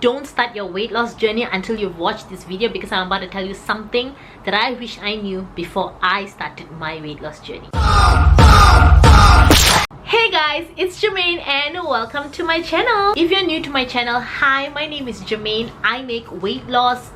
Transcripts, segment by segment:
don't start your weight loss journey until you've watched this video, because I'm about to tell you something that I wish I knew before I started my weight loss journey. Hey guys, it's Jermaine and welcome to my channel. If you're new to my channel, hi, my name is Jermaine. I make weight loss,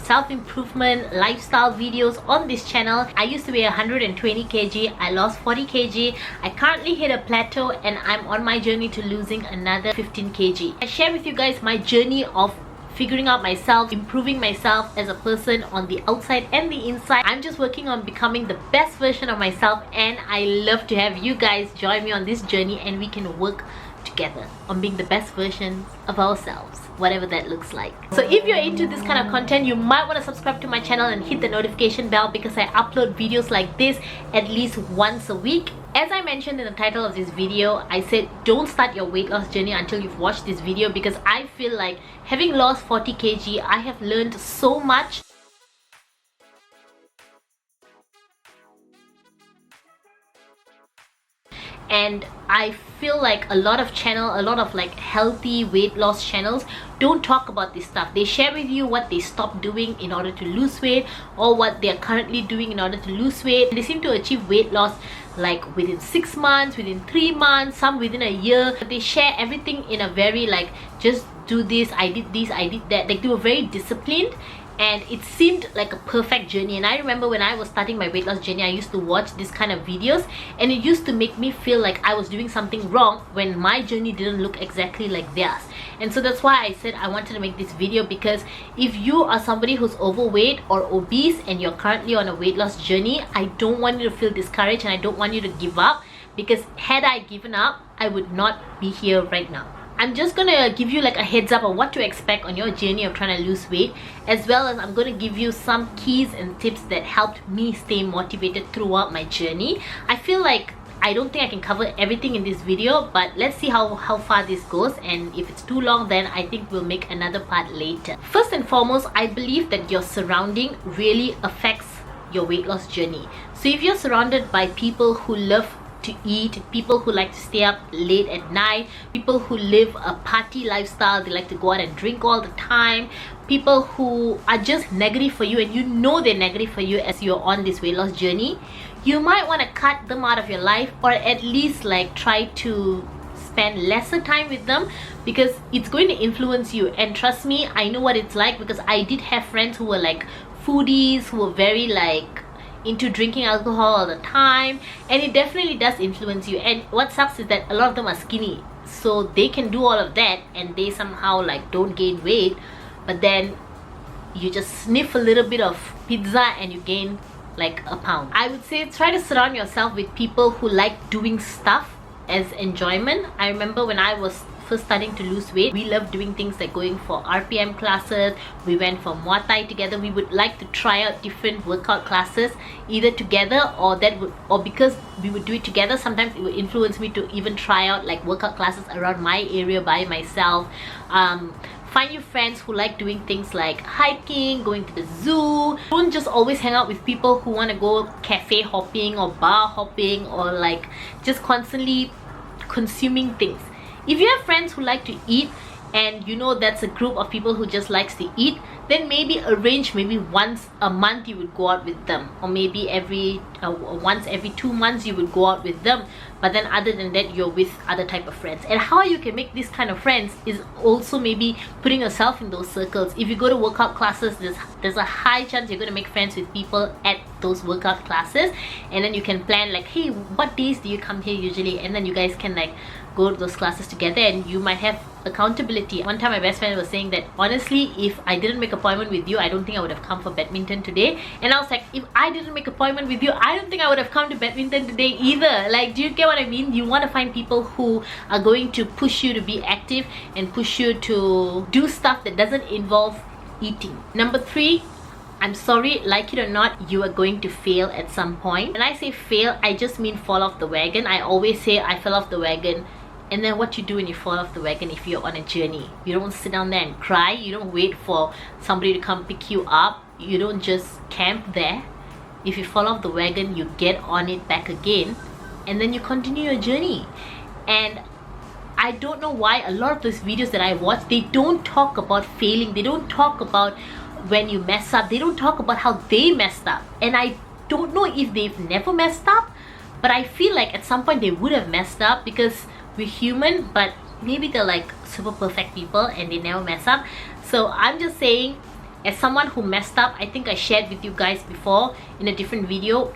self-improvement, lifestyle videos on this channel. I used to weigh 120 kg. I lost 40 kg. I currently hit a plateau and I'm on my journey to losing another 15 kg. I share with you guys my journey of figuring out myself, improving myself as a person on the outside and the inside. I'm just working on becoming the best version of myself, and I love to have you guys join me on this journey and we can work together on being the best versions of ourselves, whatever that looks like. So if you're into this kind of content, you might want to subscribe to my channel and hit the notification bell, because I upload videos like this at least once a week. As I mentioned in the title of this video, I said don't start your weight loss journey until you've watched this video, because I feel like having lost 40 kg, I have learned so much. And I feel like a lot of healthy weight loss channels don't talk about this stuff. They share with you what they stopped doing in order to lose weight, or what they're currently doing in order to lose weight. They seem to achieve weight loss like within 6 months, within 3 months, some within a year. They share everything in a very like, just do this, I did that. Like, they were very disciplined, and it seemed like a perfect journey. And I remember when I was starting my weight loss journey, I used to watch this kind of videos, and it used to make me feel like I was doing something wrong when my journey didn't look exactly like theirs. And so that's why I said I wanted to make this video, because if you are somebody who's overweight or obese and you're currently on a weight loss journey, I don't want you to feel discouraged, and I don't want you to give up, because had I given up, I would not be here right now. I'm just gonna give you like a heads up of what to expect on your journey of trying to lose weight, as well as I'm gonna give you some keys and tips that helped me stay motivated throughout my journey. I feel like I don't think I can cover everything in this video, but let's see how far this goes, and if it's too long, then I think we'll make another part later. First and foremost, I believe that your surrounding really affects your weight loss journey. So if you're surrounded by people who love to eat, people who like to stay up late at night, people who live a party lifestyle, they like to go out and drink all the time, people who are just negative for you, and you know they're negative for you as you're on this weight loss journey, you might want to cut them out of your life, or at least like try to spend lesser time with them, because it's going to influence you. And trust me, I know what it's like, because I did have friends who were like foodies, who were very like into drinking alcohol all the time, and it definitely does influence you. And what sucks is that a lot of them are skinny, so they can do all of that and they somehow like don't gain weight, but then you just sniff a little bit of pizza and you gain like a pound. I would say try to surround yourself with people who like doing stuff as enjoyment. I remember when I was first starting to lose weight, we loved doing things like going for RPM classes. We went for Muay Thai together. We would like to try out different workout classes, either together or because we would do it together, sometimes it would influence me to even try out like workout classes around my area by myself. Find your friends who like doing things like hiking, going to the zoo. Don't just always hang out with people who want to go cafe hopping or bar hopping, or like just constantly consuming things. If you have friends who like to eat, and you know that's a group of people who just likes to eat, then maybe arrange maybe once a month you would go out with them, or maybe once every 2 months you would go out with them. But then other than that, you're with other type of friends. And how you can make this kind of friends is also maybe putting yourself in those circles. If you go to workout classes, there's a high chance you're going to make friends with people at those workout classes, and then you can plan like, hey, what days do you come here usually, and then you guys can like go to those classes together, and you might have accountability. One time my best friend was saying that honestly, if I didn't make appointment with you, I don't think I would have come for badminton today. And I was like, if I didn't make appointment with you, I don't think I would have come to badminton today either. Like, do you get what I mean? You want to find people who are going to push you to be active and push you to do stuff that doesn't involve eating. Number 3, I'm sorry, like it or not, you are going to fail at some point. When I say fail, I just mean fall off the wagon. I always say I fell off the wagon. And then what you do when you fall off the wagon, if you're on a journey, you don't sit down there and cry. You don't wait for somebody to come pick you up. You don't just camp there. If you fall off the wagon, you get on it back again, and then you continue your journey. And I don't know why a lot of those videos that I watch, they don't talk about failing, they don't talk about when you mess up, they don't talk about how they messed up. And I don't know if they've never messed up, but I feel like at some point they would have messed up, because we're human, but maybe they're like super perfect people and they never mess up. So I'm just saying, as someone who messed up, I think I shared with you guys before in a different video,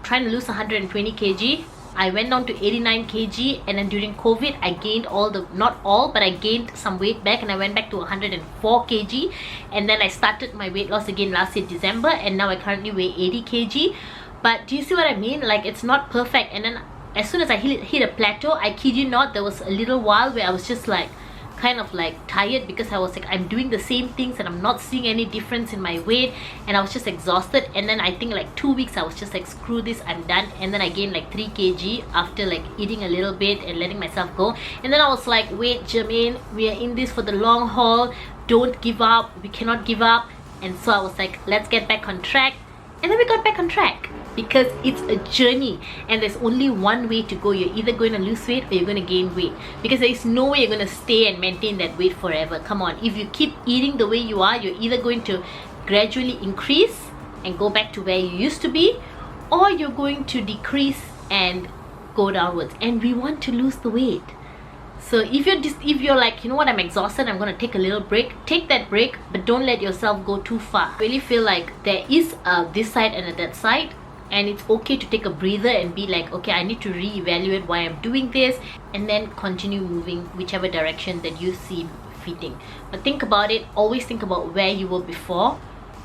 trying to lose 120 kg. I went down to 89 kg, and then during COVID I gained not all, but I gained some weight back, and I went back to 104 kg, and then I started my weight loss again last year December, and now I currently weigh 80 kg. But do you see what I mean? Like, it's not perfect. And then as soon as I hit a plateau, I kid you not, there was a little while where I was just like kind of like tired, because I was like, I'm doing the same things and I'm not seeing any difference in my weight, and I was just exhausted. And then I think like 2 weeks I was just like, screw this, I'm done. And then I gained like 3 kg after like eating a little bit and letting myself go. And then I was like, wait, Jermaine, we are in this for the long haul, don't give up, we cannot give up. And so I was like, let's get back on track. And then we got back on track, because it's a journey and there's only one way to go. You're either going to lose weight or you're going to gain weight, because there is no way you're going to stay and maintain that weight forever. Come on, if you keep eating the way you are, you're either going to gradually increase and go back to where you used to be, or you're going to decrease and go downwards. And we want to lose the weight. So if you're like, you know what, I'm exhausted, I'm gonna take a little break, take that break, but don't let yourself go too far. I really feel like there is this side and a that side, and it's okay to take a breather and be like, okay, I need to reevaluate why I'm doing this, and then continue moving whichever direction that you see fitting. But think about it, always think about where you were before,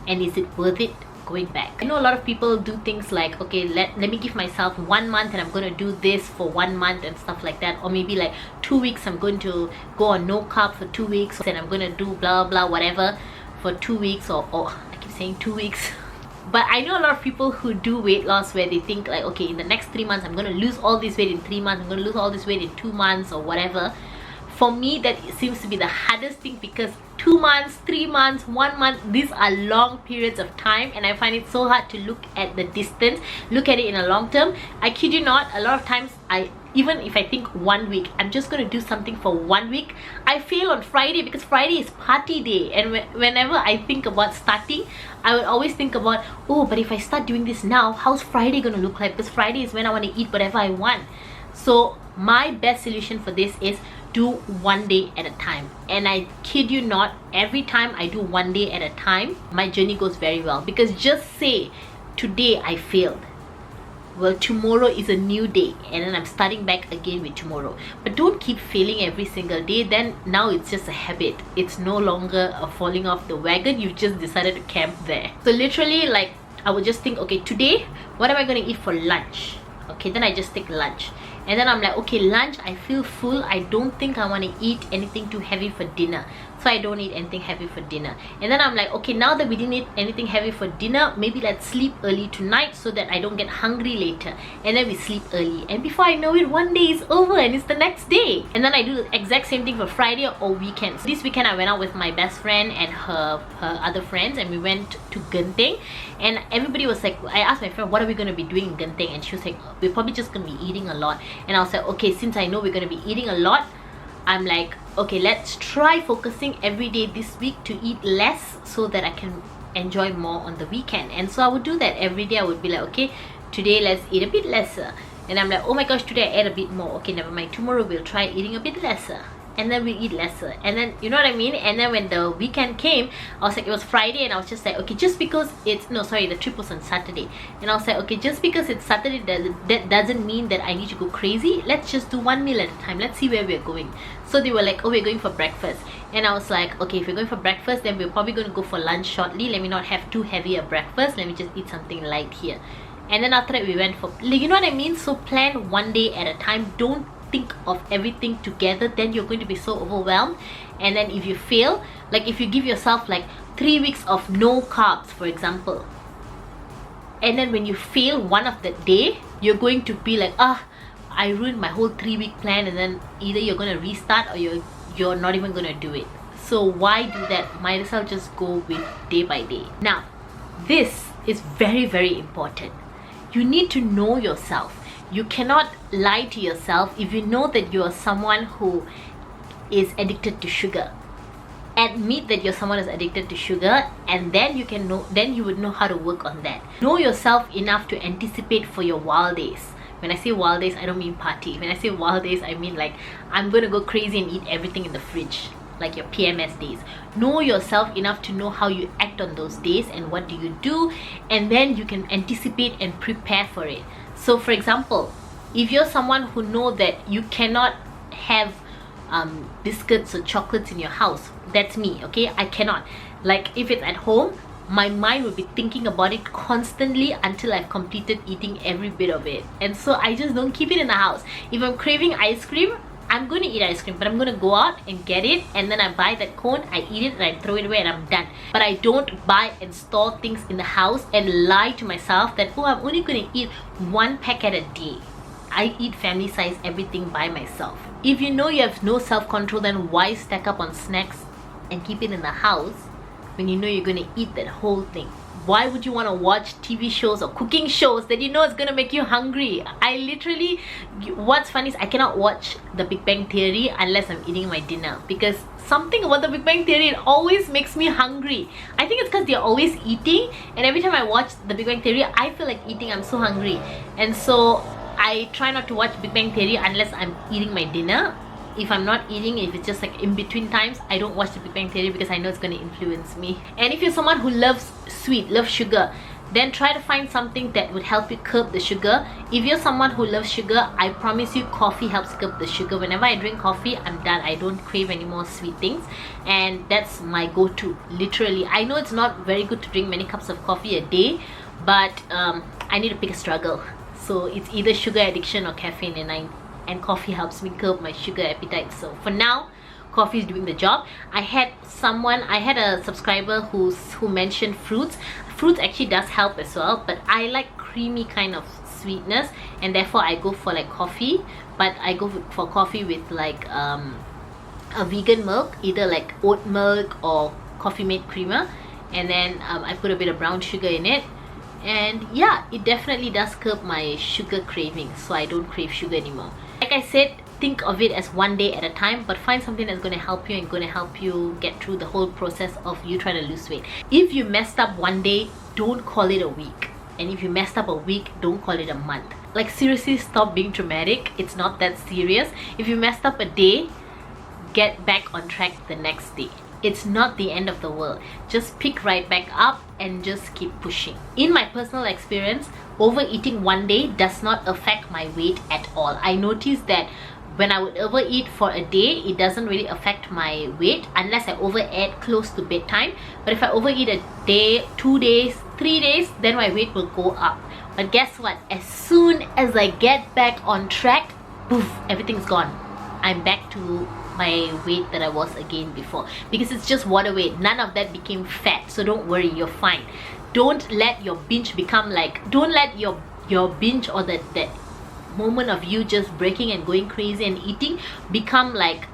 and is it worth it going back. I know a lot of people do things like, okay, let me give myself 1 month and I'm going to do this for 1 month and stuff like that, or maybe like 2 weeks I'm going to go on no carb for 2 weeks, and I'm going to do blah blah whatever for 2 weeks, or I keep saying 2 weeks. But I know a lot of people who do weight loss where they think like, okay, in the next 3 months I'm going to lose all this weight in 3 months, I'm going to lose all this weight in 2 months or whatever. For me, that seems to be the hardest thing, because 2 months, 3 months, 1 month, these are long periods of time, and I find it so hard to look at the distance, look at it in a long term. I kid you not, a lot of times even if I think 1 week, I'm just going to do something for 1 week, I fail on Friday, because Friday is party day. And whenever I think about starting, I would always think about, oh, but if I start doing this now, how's Friday going to look like? Because Friday is when I want to eat whatever I want. So my best solution for this is do 1 day at a time. And I kid you not, every time I do 1 day at a time, my journey goes very well. Because just say today I failed, well, tomorrow is a new day, and then I'm starting back again with tomorrow. But don't keep failing every single day. Then now it's just a habit, it's no longer a falling off the wagon, you've just decided to camp there. So literally, like, I would just think, okay, today what am I going to eat for lunch? Okay, then I just take lunch, and then I'm like, okay, lunch, I feel full, I don't think I want to eat anything too heavy for dinner, so I don't eat anything heavy for dinner. And then I'm like, okay, now that we didn't eat anything heavy for dinner, maybe let's sleep early tonight so that I don't get hungry later. And then we sleep early, and before I know it, 1 day is over and it's the next day. And then I do the exact same thing for Friday or weekends. This weekend I went out with my best friend and her other friends, and we went to Genting, and everybody was like, I asked my friend, what are we going to be doing in Genting? And she was like, we're probably just going to be eating a lot. And I was like, okay, since I know we're going to be eating a lot, I'm like, okay, let's try focusing every day this week to eat less so that I can enjoy more on the weekend. And so I would do that every day. I would be like, okay, today let's eat a bit lesser. And I'm like, oh my gosh, today I ate a bit more. Okay, never mind, tomorrow we'll try eating a bit lesser. And then we eat lesser, and then, you know what I mean? And then when the weekend came, I was like, it was Friday, and I was just like, okay, just because it's, no, sorry, the trip was on Saturday, and I was like, okay, just because it's Saturday, that doesn't mean that I need to go crazy. Let's just do 1 meal at a time, let's see where we're going. So they were like, oh, we're going for breakfast. And I was like, okay, if we're going for breakfast, then we're probably going to go for lunch shortly. Let me not have too heavy a breakfast, let me just eat something light here. And then after that we went for, you know what I mean? So plan 1 day at a time. Don't think of everything together, then you're going to be so overwhelmed. And then if you fail, like if you give yourself like 3 weeks of no carbs, for example, and then when you fail one of the day, you're going to be like, I ruined my whole 3-week plan. And then either you're going to restart or you're not even going to do it. So why do that? Might as well just go with day by day. Now this is very, very important. You need to know yourself. You cannot lie to yourself if you know that you are someone who is addicted to sugar. Admit that you're someone who's addicted to sugar, and then you would know how to work on that. Know yourself enough to anticipate for your wild days. When I say wild days, I don't mean party. When I say wild days, I mean like I'm gonna go crazy and eat everything in the fridge, like your PMS days. Know yourself enough to know how you act on those days and what do you do, and then you can anticipate and prepare for it. So for example, if you're someone who know that you cannot have biscuits or chocolates in your house, that's me, okay? I cannot. Like if it's at home, my mind will be thinking about it constantly until I've completed eating every bit of it. And so I just don't keep it in the house. If I'm craving ice cream, I'm going to eat ice cream, but I'm going to go out and get it, and then I buy that cone, I eat it, and I throw it away, and I'm done. But I don't buy and store things in the house and lie to myself that, oh, I'm only going to eat 1 packet a day. I eat family size everything by myself. If you know you have no self-control, then why stack up on snacks and keep it in the house when you know you're going to eat that whole thing? Why would you want to watch TV shows or cooking shows that you know is going to make you hungry? What's funny is I cannot watch The Big Bang Theory unless I'm eating my dinner, because something about The Big Bang Theory, it always makes me hungry. I think it's because they're always eating, and every time I watch The Big Bang Theory, I feel like eating. I'm so hungry, and so I try not to watch Big Bang Theory unless I'm eating my dinner. If I'm not eating, if it's just like in between times, I don't watch the Big Bang Theory because I know it's going to influence me. And if you're someone who loves sweet, loves sugar, then try to find something that would help you curb the sugar. If you're someone who loves sugar, I promise you coffee helps curb the sugar. Whenever I drink coffee, I'm done. I don't crave any more sweet things, and that's my go-to, literally. I know it's not very good to drink many cups of coffee a day, but I need to pick a struggle. So it's either sugar addiction or caffeine, and coffee helps me curb my sugar appetite. So for now, coffee is doing the job. I had a subscriber who mentioned fruits. Fruits actually does help as well, but I like creamy kind of sweetness, and therefore I go for like coffee. But I go for coffee with like a vegan milk, either like oat milk or Coffee Mate creamer, and then I put a bit of brown sugar in it. And yeah, it definitely does curb my sugar cravings, so I don't crave sugar anymore. Like I said, think of it as one day at a time, but find something that's going to help you and going to help you get through the whole process of you trying to lose weight. If you messed up one day, don't call it a week. And if you messed up a week, don't call it a month. Like seriously, stop being dramatic. It's not that serious. If you messed up a day, get back on track the next day. It's not the end of the world. Just pick right back up and just keep pushing. In my personal experience, overeating one day does not affect my weight at all. I noticed that when I would overeat for a day, it doesn't really affect my weight unless I overeat close to bedtime. But if I overeat a day, 2 days, 3 days, then my weight will go up. But guess what? As soon as I get back on track, poof, everything's gone. I'm back to my weight that I was again before, because it's just water weight. None of that became fat, so don't worry, you're fine. Don't let your binge become like, don't let your binge or that moment of you just breaking and going crazy and eating become like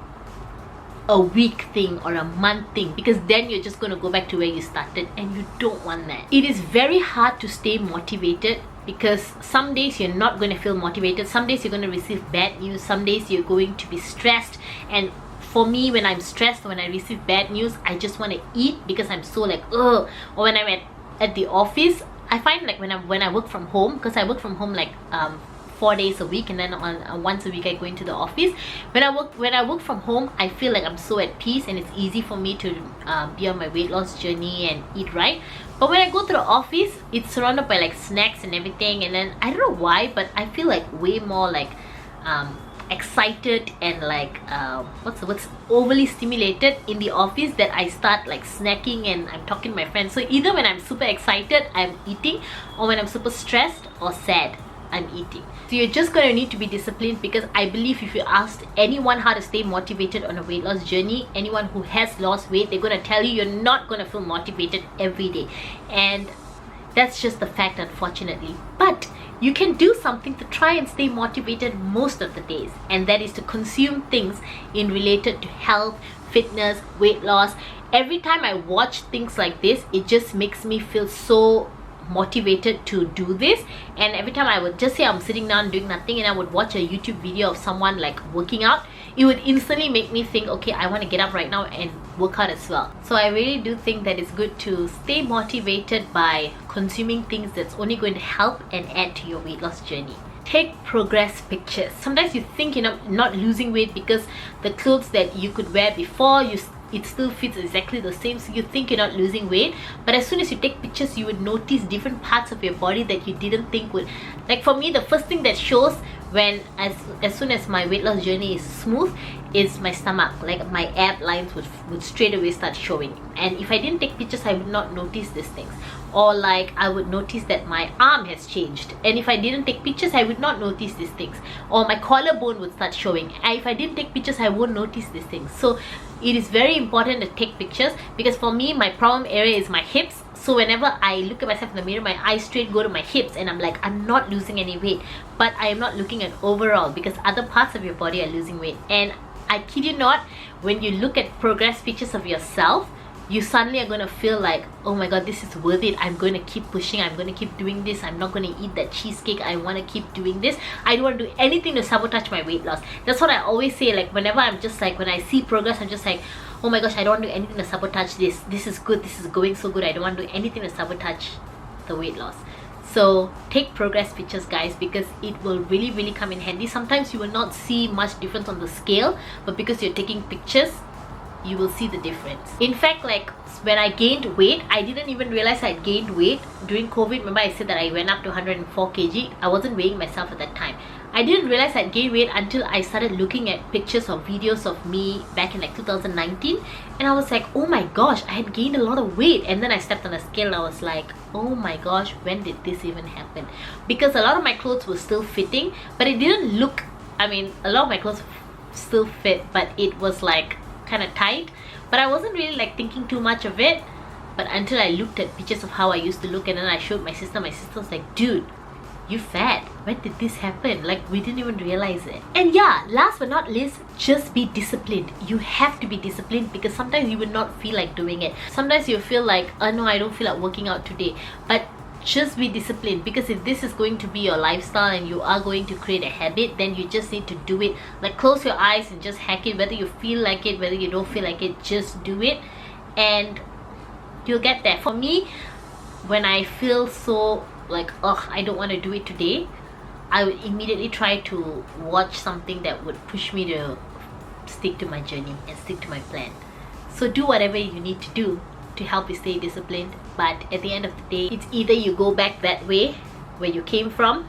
a week thing or a month thing, because then you're just going to go back to where you started, and you don't want that. It is very hard to stay motivated, because some days you're not going to feel motivated, some days you're going to receive bad news, some days you're going to be stressed. And for me, when I'm stressed, when I receive bad news, I just want to eat because I'm so like, ugh. Or when I'm at the office, I find like when I work from home, because I work from home like 4 days a week, and then once a week I go into the office. When I work from home, I feel like I'm so at peace, and it's easy for me to be on my weight loss journey and eat right. But when I go to the office, it's surrounded by like snacks and everything, and then I don't know why, but I feel like way more like excited and like what's overly stimulated in the office, that I start like snacking and I'm talking to my friends. So either when I'm super excited, I'm eating, or when I'm super stressed or sad, I'm eating. So you're just going to need to be disciplined, because I believe if you asked anyone how to stay motivated on a weight loss journey, anyone who has lost weight, they're going to tell you you're not going to feel motivated every day. And that's just the fact, unfortunately. But you can do something to try and stay motivated most of the days, and that is to consume things in related to health, fitness, weight loss. Every time I watch things like this, it just makes me feel so motivated to do this. And every time I would just say I'm sitting down doing nothing and I would watch a YouTube video of someone like working out, it would instantly make me think, okay, I want to get up right now and work out as well. So I really do think that it's good to stay motivated by consuming things that's only going to help and add to your weight loss journey. Take progress pictures. Sometimes you think you're not losing weight because the clothes that you could wear before, it still fits exactly the same, so you think you're not losing weight. But as soon as you take pictures, you would notice different parts of your body that you didn't think would. Like for me, the first thing that shows when as soon as my weight loss journey is smooth is my stomach. Like my ab lines would straight away start showing, and if I didn't take pictures, I would not notice these things. Or like I would notice that my arm has changed, and if I didn't take pictures, I would not notice these things. Or my collarbone would start showing, and if I didn't take pictures, I won't notice these things. So it is very important to take pictures, because for me, my problem area is my hips. So whenever I look at myself in the mirror, my eyes straight go to my hips, and I'm like, I'm not losing any weight, but I am not looking at overall, because other parts of your body are losing weight. And I kid you not, when you look at progress pictures of yourself, you suddenly are going to feel like, oh my god, this is worth it. I'm going to keep pushing. I'm going to keep doing this. I'm not going to eat that cheesecake. I want to keep doing this. I don't want to do anything to sabotage my weight loss. That's what I always say. Like whenever I'm just like, when I see progress, I'm just like, oh my gosh, I don't want to do anything to sabotage this. This is good. This is going so good. I don't want to do anything to sabotage the weight loss. So take progress pictures, guys, because it will really come in handy. Sometimes you will not see much difference on the scale, but because you're taking pictures, you will see the difference. In fact, like when I gained weight, I didn't even realize I had gained weight during COVID. Remember I said that I went up to 104 kg. I wasn't weighing myself at that time. I didn't realize I'd gained weight until I started looking at pictures or videos of me back in like 2019, and I was like, oh my gosh, I had gained a lot of weight. And then I stepped on a scale and I was like, oh my gosh, when did this even happen? Because a lot of my clothes were still fitting, but it didn't look, I mean, a lot of my clothes still fit, but it was like kind of tight. But I wasn't really like thinking too much of it, but until I looked at pictures of how I used to look, and then I showed my sister was like, dude, you fat. When did this happen? Like, we didn't even realize it. And yeah, last but not least, just be disciplined. You have to be disciplined, because sometimes you will not feel like doing it. Sometimes you feel like, oh no, I don't feel like working out today. But just be disciplined, because if this is going to be your lifestyle and you are going to create a habit, then you just need to do it. Like, close your eyes and just hack it. Whether you feel like it, whether you don't feel like it, just do it and you'll get there. For me, when I feel so like, oh, I don't want to do it today, I would immediately try to watch something that would push me to stick to my journey and stick to my plan. So do whatever you need to do to help you stay disciplined. But at the end of the day, it's either you go back that way where you came from,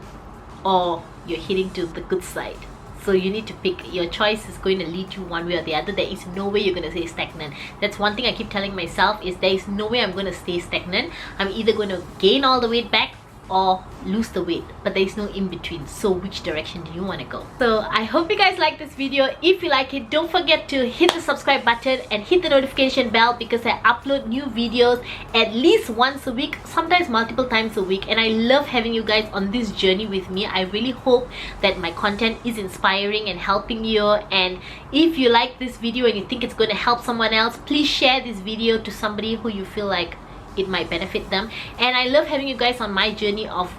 or you're heading to the good side. So you need to pick. Your choice is going to lead you one way or the other. There is no way you're going to stay stagnant. That's one thing I keep telling myself, is there is no way I'm going to stay stagnant. I'm either going to gain all the weight back or lose the weight, but there is no in between. So which direction do you want to go? So I hope you guys like this video. If you like it, don't forget to hit the subscribe button and hit the notification bell, because I upload new videos at least once a week, sometimes multiple times a week, and I love having you guys on this journey with me. I really hope that my content is inspiring and helping you. And if you like this video and you think it's going to help someone else, please share this video to somebody who you feel like it might benefit them. And I love having you guys on my journey of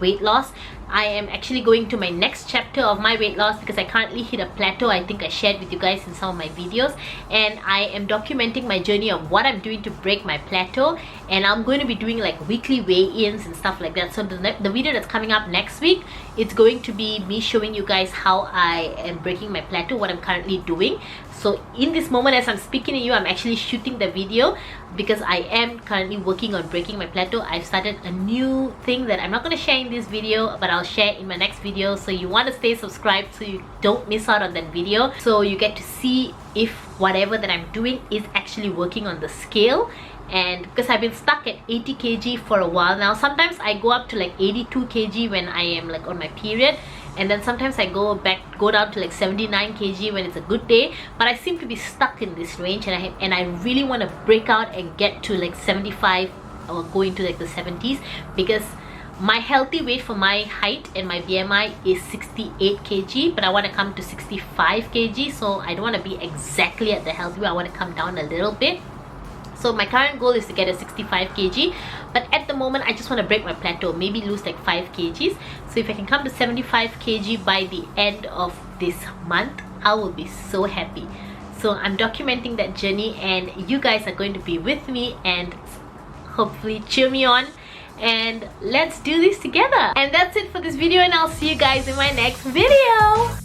weight loss. I am actually going to my next chapter of my weight loss, because I currently hit a plateau. I think I shared with you guys in some of my videos, and I am documenting my journey of what I'm doing to break my plateau. And I'm going to be doing like weekly weigh-ins and stuff like that. So the video that's coming up next week, it's going to be me showing you guys how I am breaking my plateau, what I'm currently doing. So in this moment, as I'm speaking to you, I'm actually shooting the video, because I am currently working on breaking my plateau. I've started a new thing that I'm not going to share in this video, but I'll share in my next video. So you want to stay subscribed so you don't miss out on that video, so you get to see if whatever that I'm doing is actually working on the scale. And because I've been stuck at 80 kg for a while now, sometimes I go up to like 82 kg when I am like on my period, and then sometimes I go down to like 79 kg when it's a good day. But I seem to be stuck in this range, and I really want to break out and get to like 75 or go into like the 70s, because my healthy weight for my height and my BMI is 68 kg, but I want to come to 65 kg. So I don't want to be exactly at the healthy weight. I want to come down a little bit. So my current goal is to get a 65 kg, but at the moment I just want to break my plateau, maybe lose like 5 kgs. So if I can come to 75 kg by the end of this month, I will be so happy. So I'm documenting that journey, and you guys are going to be with me and hopefully cheer me on, and let's do this together. And that's it for this video, and I'll see you guys in my next video.